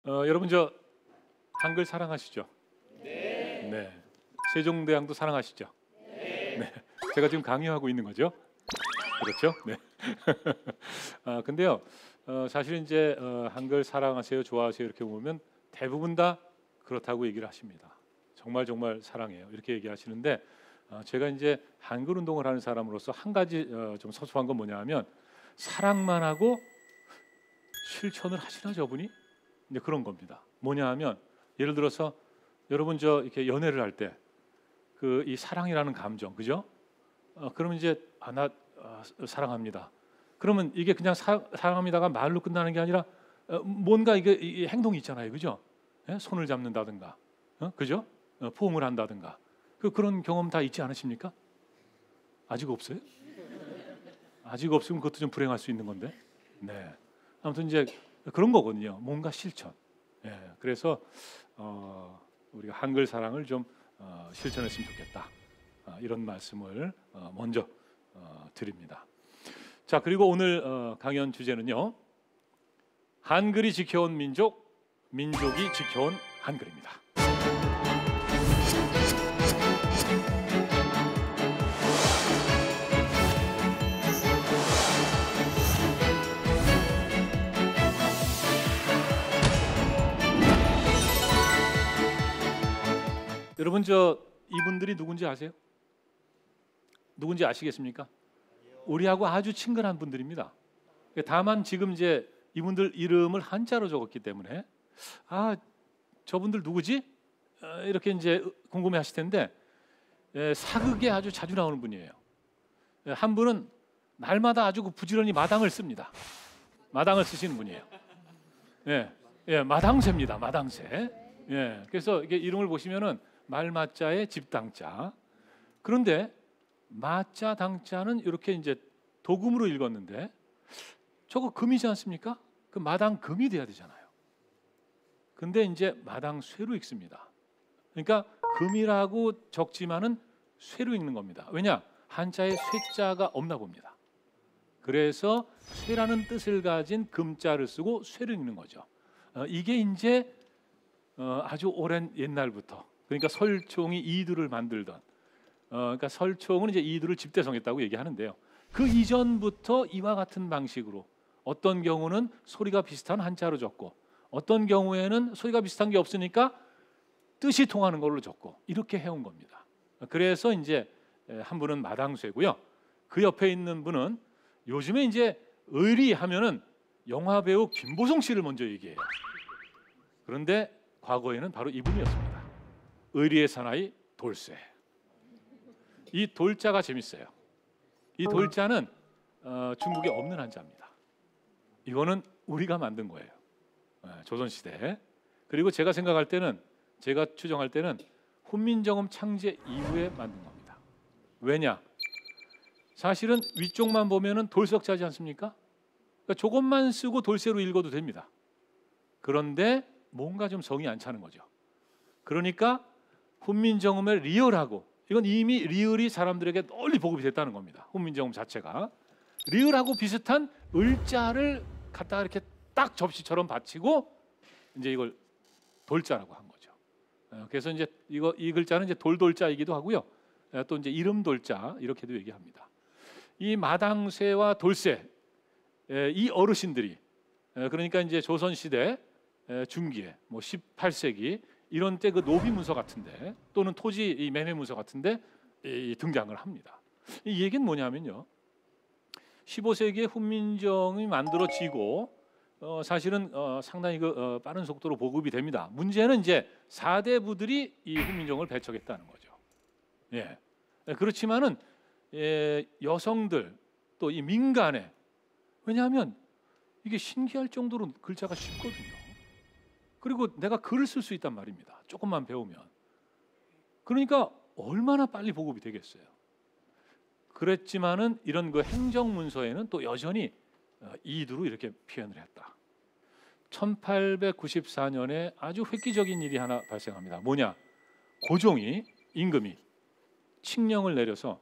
여러분 저 한글 사랑하시죠? 네. 네. 세종대왕도 사랑하시죠? 네. 제가 지금 강요하고 있는 거죠? 그렇죠? 네. 근데요, 사실 이제 한글 사랑하세요, 좋아하세요 이렇게 보면 대부분 다 그렇다고 얘기를 하십니다. 정말 사랑해요 이렇게 얘기하시는데 제가 이제 한글 운동을 하는 사람으로서 한 가지 좀 소소한 건 뭐냐하면 사랑만 하고 실천을 하시나 저분이? 이제 그런 겁니다. 뭐냐하면 예를 들어서 여러분 저 이렇게 연애를 할 때 그 이 사랑이라는 감정, 그죠? 그러면 이제 나 사랑합니다. 그러면 이게 그냥 사랑합니다가 말로 끝나는 게 아니라 뭔가 이 행동이 있잖아요, 그죠? 예? 손을 잡는다든가, 그죠? 포옹을 한다든가 그런 경험 다 있지 않으십니까? 아직 없어요? 아직 없으면 그것도 좀 불행할 수 있는 건데. 네. 아무튼 이제 그런 거거든요. 뭔가 실천. 예. 그래서 우리가 한글 사랑을 좀 실천했으면 좋겠다. 이런 말씀을 먼저 드립니다. 자, 그리고 오늘 강연 주제는요. 한글이 지켜온 민족, 민족이 지켜온 한글입니다. 여러분 저 이분들이 누군지 아세요? 누군지 아시겠습니까? 우리하고 아주 친근한 분들입니다. 다만 지금 이제 이분들 이름을 한자로 적었기 때문에 저분들 누구지? 이렇게 이제 궁금해하실 텐데 사극에 아주 자주 나오는 분이에요. 한 분은 날마다 아주 부지런히 마당을 씁니다. 마당을 쓰시는 분이에요. 마당새입니다. 마당새. 그래서 이게 이름을 보시면은 말마자에 집당자. 그런데 마자 당자는 이렇게 이제 도금으로 읽었는데 저거 금이지 않습니까? 그 마당 금이 돼야 되잖아요. 근데 이제 마당 쇠로 읽습니다. 그러니까 금이라고 적지만은 쇠로 읽는 겁니다. 왜냐? 한자에 쇠자가 없나 봅니다. 그래서 쇠라는 뜻을 가진 금자를 쓰고 쇠로 읽는 거죠. 이게 이제 아주 오랜 옛날부터, 그러니까 설총이 이두를 만들던, 그러니까 설총은 이제 이두를 집대성했다고 얘기하는데요. 그 이전부터 이와 같은 방식으로 어떤 경우는 소리가 비슷한 한자로 적고 어떤 경우에는 소리가 비슷한 게 없으니까 뜻이 통하는 걸로 적고 이렇게 해온 겁니다. 그래서 이제 한 분은 마당쇠고요. 그 옆에 있는 분은 요즘에 이제 의리하면은 영화 배우 김보성 씨를 먼저 얘기해요. 그런데 과거에는 바로 이분이었습니다. 의리의 사나이 돌쇠. 이 돌자가 재밌어요. 이 돌자는 중국에 없는 한자입니다. 이거는 우리가 만든 거예요. 조선시대. 그리고 제가 생각할 때는, 제가 추정할 때는 훈민정음 창제 이후에 만든 겁니다. 왜냐? 사실은 위쪽만 보면은 돌석자지 않습니까? 그러니까 저것만 쓰고 돌쇠로 읽어도 됩니다. 그런데 뭔가 좀 성이 안 차는 거죠. 그러니까 훈민정음을 리얼하고, 이건 이미 리을이 사람들에게 널리 보급이 됐다는 겁니다. 훈민정음 자체가 리을하고 비슷한 을자를 갖다가 이렇게 딱 접시처럼 받치고 이제 이걸 돌자라고 한 거죠. 그래서 이제 이 글자는 이제 돌자이기도 하고요. 또 이제 이름 돌자 이렇게도 얘기합니다. 이 마당쇠와 돌쇠, 이 어르신들이 그러니까 이제 조선 시대 중기에 뭐 18세기 이런 때 그 노비 문서 같은데 또는 토지 이 매매 문서 같은데 등장을 합니다. 이 얘기는 뭐냐면요. 15세기에 훈민정음이 만들어지고 사실은 상당히 빠른 속도로 보급이 됩니다. 문제는 이제 4대 부들이 이 훈민정음을 배척했다는 거죠. 그렇지만은 여성들 또 이 민간에, 왜냐하면 이게 신기할 정도로 글자가 쉽거든요. 그리고 내가 글을 쓸 수 있단 말입니다. 조금만 배우면. 그러니까 얼마나 빨리 보급이 되겠어요. 그랬지만은 이런 그 행정문서에는 또 여전히 이두로 이렇게 표현을 했다. 1894년에 아주 획기적인 일이 하나 발생합니다. 뭐냐? 고종이, 임금이 칙령을 내려서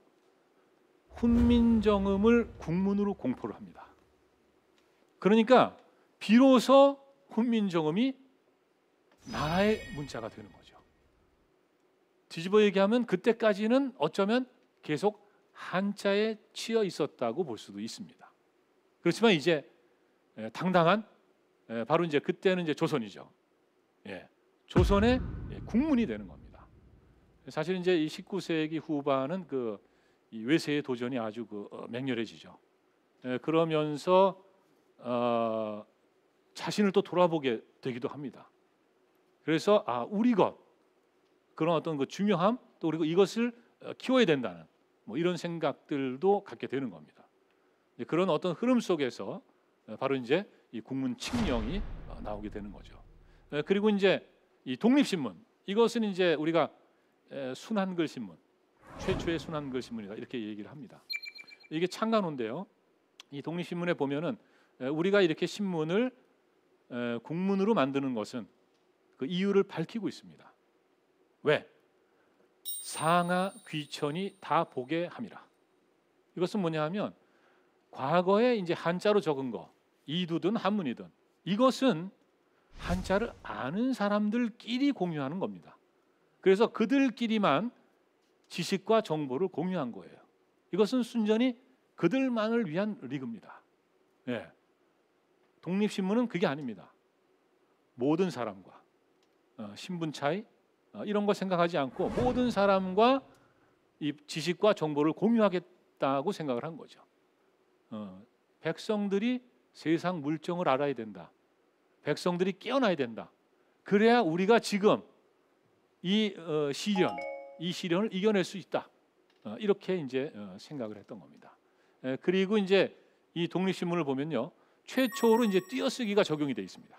훈민정음을 국문으로 공포를 합니다. 그러니까 비로소 훈민정음이 나라의 문자가 되는 거죠. 뒤집어 얘기하면 그때까지는 어쩌면 계속 한자에 치여 있었다고 볼 수도 있습니다. 그렇지만 이제 당당한 바로 이제 그때는 이제 조선이죠. 조선의 국문이 되는 겁니다. 사실 이제 이 19세기 후반은 이 외세의 도전이 아주 맹렬해지죠. 그러면서 자신을 또 돌아보게 되기도 합니다. 그래서 우리 것 그런 어떤 중요함 또 그리고 이것을 키워야 된다는 뭐 이런 생각들도 갖게 되는 겁니다. 그런 어떤 흐름 속에서 바로 이제 이 국문 칙령이 나오게 되는 거죠. 그리고 이제 이 독립신문 이것은 이제 우리가 순한글 신문 최초의 순한글 신문이다 이렇게 얘기를 합니다. 이게 창간호인데요. 이 독립신문에 보면은 우리가 이렇게 신문을 국문으로 만드는 것은 그 이유를 밝히고 있습니다. 왜? 상하 귀천이 다 보게 함이라. 이것은 뭐냐 하면 과거에 이제 한자로 적은 거 이두든 한문이든 이것은 한자를 아는 사람들끼리 공유하는 겁니다. 그래서 그들끼리만 지식과 정보를 공유한 거예요. 이것은 순전히 그들만을 위한 리그입니다. 독립신문은 그게 아닙니다. 모든 사람과 신분 차이 이런 거 생각하지 않고 모든 사람과 이 지식과 정보를 공유하겠다고 생각을 한 거죠. 백성들이 세상 물정을 알아야 된다. 백성들이 깨어나야 된다. 그래야 우리가 지금 이 시련을 이겨낼 수 있다. 이렇게 이제 생각을 했던 겁니다. 그리고 이제 이 독립신문을 보면요, 최초로 이제 띄어쓰기가 적용이 되어 있습니다.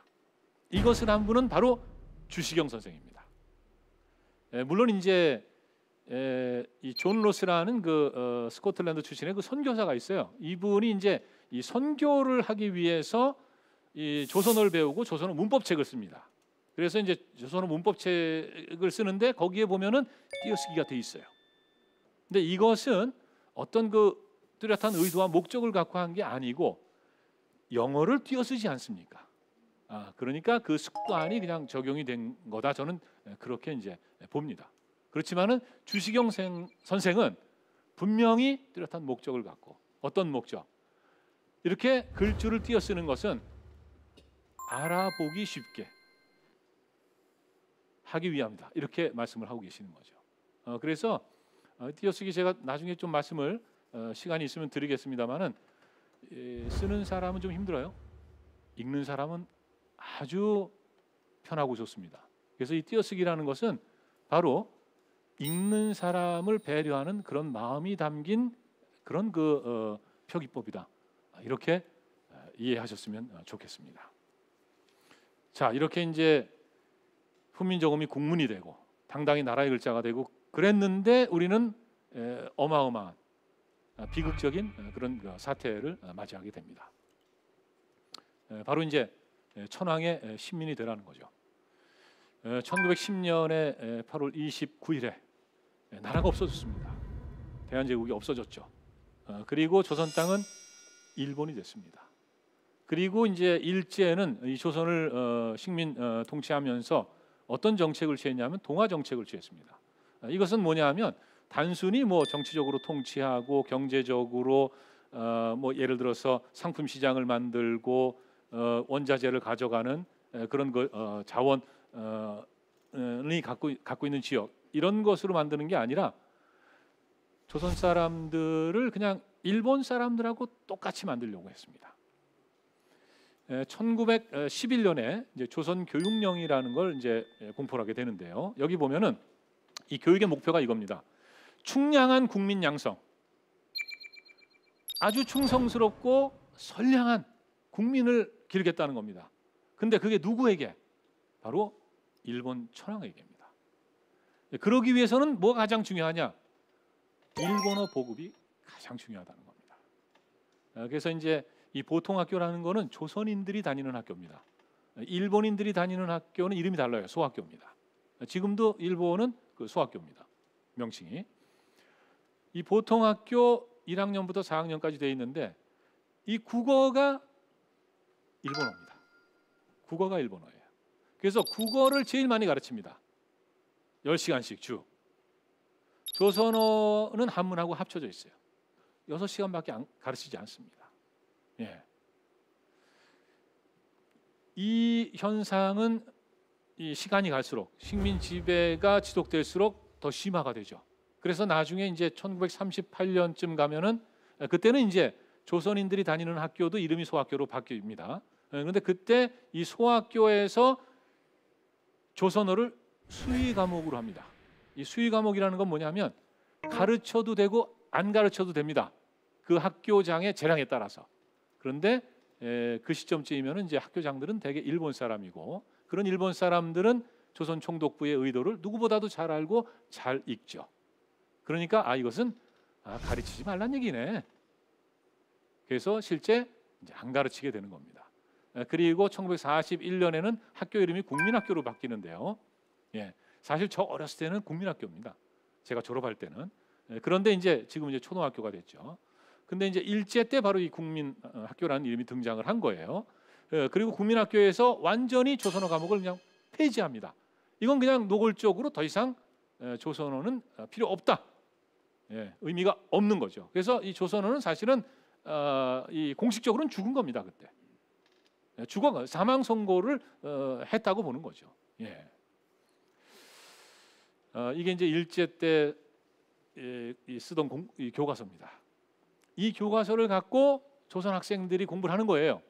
이것을 한 분은 바로 주시경 선생입니다. 물론 이제 이 존 로스라는 스코틀랜드 출신의 선교사가 있어요. 이분이 이제 이 선교를 하기 위해서 이 조선어를 배우고 조선어 문법책을 씁니다. 그래서 이제 조선어 문법책을 쓰는데 거기에 보면은 띄어쓰기가 돼 있어요. 근데 이것은 어떤 뚜렷한 의도와 목적을 갖고 한 게 아니고 영어를 띄어쓰지 않습니까? 그러니까 그 습관이 그냥 적용이 된 거다. 저는 그렇게 이제 봅니다. 그렇지만은 주시경 선생은 분명히 뚜렷한 목적을 갖고 어떤 목적? 이렇게 글줄을 띄어쓰는 것은 알아보기 쉽게 하기 위함이다. 이렇게 말씀을 하고 계시는 거죠. 그래서 띄어쓰기 제가 나중에 좀 말씀을 시간이 있으면 드리겠습니다만은 쓰는 사람은 좀 힘들어요. 읽는 사람은 아주 편하고 좋습니다. 그래서 이 띄어쓰기라는 것은 바로 읽는 사람을 배려하는 그런 마음이 담긴 그런 표기법이다. 이렇게 이해하셨으면 좋겠습니다. 자, 이렇게 이제 훈민정음이 국문이 되고 당당히 나라의 글자가 되고 그랬는데 우리는 어마어마한 비극적인 그런 사태를 맞이하게 됩니다. 바로 이제 천황의 신민이 되라는 거죠. 1910년에 8월 29일에 나라가 없어졌습니다. 대한제국이 없어졌죠. 그리고 조선 땅은 일본이 됐습니다. 그리고 이제 일제는 이 조선을 식민 통치하면서 어떤 정책을 취했냐면 동화 정책을 취했습니다. 이것은 뭐냐하면 단순히 뭐 정치적으로 통치하고 경제적으로 뭐 예를 들어서 상품 시장을 만들고 원자재를 가져가는 그런 자원이 갖고 있는 지역 이런 것으로 만드는 게 아니라 조선 사람들을 그냥 일본 사람들하고 똑같이 만들려고 했습니다. 1911년에 이제 조선 교육령이라는 걸 이제 공포를 하게 되는데요. 여기 보면은 이 교육의 목표가 이겁니다. 충량한 국민 양성, 아주 충성스럽고 선량한 국민을 기르겠다는 겁니다. 근데 그게 누구에게? 바로 일본 천황에게입니다. 그러기 위해서는 뭐가 가장 중요하냐? 일본어 보급이 가장 중요하다는 겁니다. 그래서 이제 이 보통학교라는 거는 조선인들이 다니는 학교입니다. 일본인들이 다니는 학교는 이름이 달라요. 소학교입니다. 지금도 일본은 그 소학교입니다. 명칭이. 이 보통학교 1학년부터 4학년까지 되어 있는데 이 국어가 일본어입니다. 국어가 일본어예요. 그래서 국어를 제일 많이 가르칩니다. 10시간씩 주. 조선어는 한문하고 합쳐져 있어요. 6시간밖에 가르치지 않습니다. 예. 이 현상은 이 시간이 갈수록 식민 지배가 지속될수록 더 심화가 되죠. 그래서 나중에 이제 1938년쯤 가면은 그때는 이제 조선인들이 다니는 학교도 이름이 소학교로 바뀝니다. 그런데 그때 이 소학교에서 조선어를 수의 과목으로 합니다. 이 수의 과목이라는 건 뭐냐면 가르쳐도 되고 안 가르쳐도 됩니다. 그 학교장의 재량에 따라서. 그런데 그 시점쯤이면 이제 학교장들은 대개 일본 사람이고 그런 일본 사람들은 조선 총독부의 의도를 누구보다도 잘 알고 잘 읽죠. 그러니까 이것은 가르치지 말란 얘기네. 그래서 실제 이제 안 가르치게 되는 겁니다. 그리고 1941년에는 학교 이름이 국민학교로 바뀌는데요. 예, 사실 저 어렸을 때는 국민학교입니다. 제가 졸업할 때는. 그런데 이제 지금 이제 초등학교가 됐죠. 근데 이제 일제 때 바로 이 국민학교라는 이름이 등장을 한 거예요. 그리고 국민학교에서 완전히 조선어 과목을 그냥 폐지합니다. 이건 그냥 노골적으로 더 이상 조선어는 필요 없다. 예, 의미가 없는 거죠. 그래서 이 조선어는 사실은 이 공식적으로는 죽은 겁니다. 그때 죽어 사망 선고를 했다고 보는 거죠. 예. 이게 이제 일제 때 쓰던 이 교과서입니다. 이 교과서를 갖고 조선 학생들이 공부를 하는 거예요.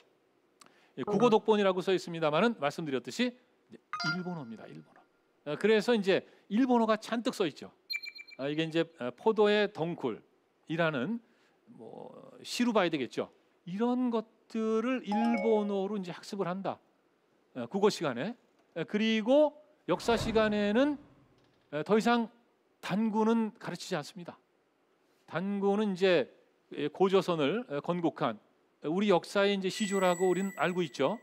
국어 독본이라고 써 있습니다만은 말씀드렸듯이 일본어입니다. 일본어. 그래서 이제 일본어가 잔뜩 써 있죠. 이게 이제 포도의 덩굴이라는 뭐 시로 봐야 되겠죠. 이런 것들을 일본어로 이제 학습을 한다. 국어 시간에. 그리고 역사 시간에는 더 이상 단군은 가르치지 않습니다. 단군은 이제 고조선을 건국한 우리 역사의 이제 시조라고 우리는 알고 있죠.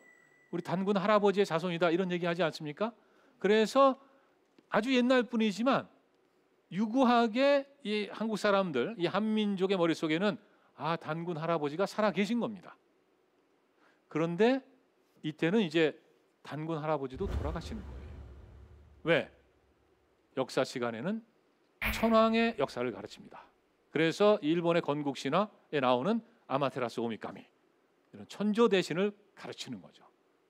우리 단군 할아버지의 자손이다 이런 얘기하지 않습니까? 그래서 아주 옛날 분이지만 유구하게 이 한국 사람들, 이 한민족의 머릿속에는 단군 할아버지가 살아 계신 겁니다. 그런데 이때는 이제 단군 할아버지도 돌아가시는 거예요. 왜? 역사 시간에는 천황의 역사를 가르칩니다. 그래서 일본의 건국 신화에 나오는 아마테라스 오미카미 이런 천조 대신을 가르치는 거죠.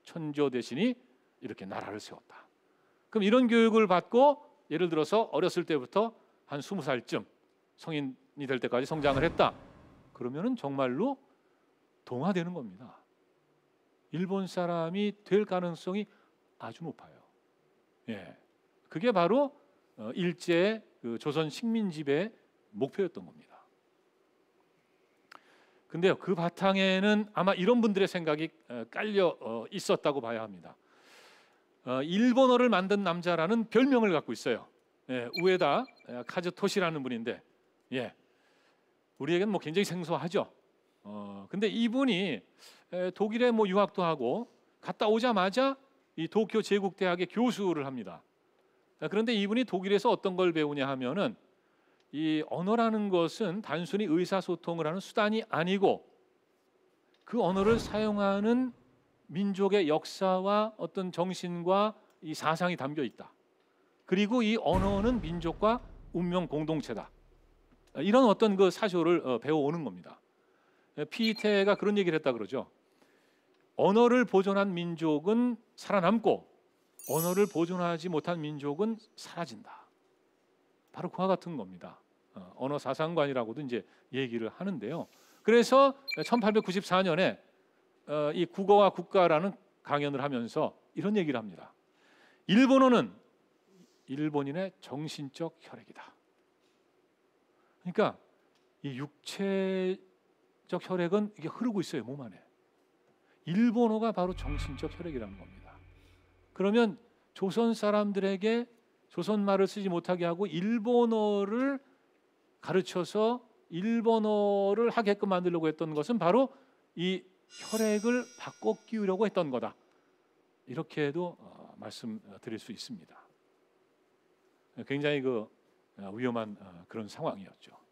천조 대신이 이렇게 나라를 세웠다. 그럼 이런 교육을 받고 예를 들어서 어렸을 때부터 한 20살쯤 성인이 될 때까지 성장을 했다. 그러면은 정말로 동화되는 겁니다. 일본 사람이 될 가능성이 아주 높아요. 예, 그게 바로 일제의 그 조선 식민 지배의 목표였던 겁니다. 근데요, 그 바탕에는 아마 이런 분들의 생각이 깔려 있었다고 봐야 합니다. 일본어를 만든 남자라는 별명을 갖고 있어요. 예, 우에다 카즈토시라는 분인데, 예, 우리에게는 뭐 굉장히 생소하죠. 근데 이분이 독일에 뭐 유학도 하고 갔다 오자마자 이 도쿄 제국대학의 교수를 합니다. 그런데 이분이 독일에서 어떤 걸 배우냐 하면은 이 언어라는 것은 단순히 의사소통을 하는 수단이 아니고 그 언어를 사용하는 민족의 역사와 어떤 정신과 이 사상이 담겨 있다. 그리고 이 언어는 민족과 운명 공동체다. 이런 어떤 그 사조를 배워오는 겁니다. 피테가 그런 얘기를 했다 그러죠. 언어를 보존한 민족은 살아남고 언어를 보존하지 못한 민족은 사라진다. 바로 그와 같은 겁니다. 언어 사상관이라고도 이제 얘기를 하는데요. 그래서 1894년에 이 국어와 국가라는 강연을 하면서 이런 얘기를 합니다. 일본어는 일본인의 정신적 혈액이다. 그러니까 이 육체적 혈액은 이게 흐르고 있어요, 몸 안에. 일본어가 바로 정신적 혈액이라는 겁니다. 그러면 조선 사람들에게 조선말을 쓰지 못하게 하고 일본어를 가르쳐서 일본어를 하게끔 만들려고 했던 것은 바로 이 혈액을 바꿔 끼우려고 했던 거다. 이렇게도 말씀드릴 수 있습니다. 굉장히 그 위험한 그런 상황이었죠.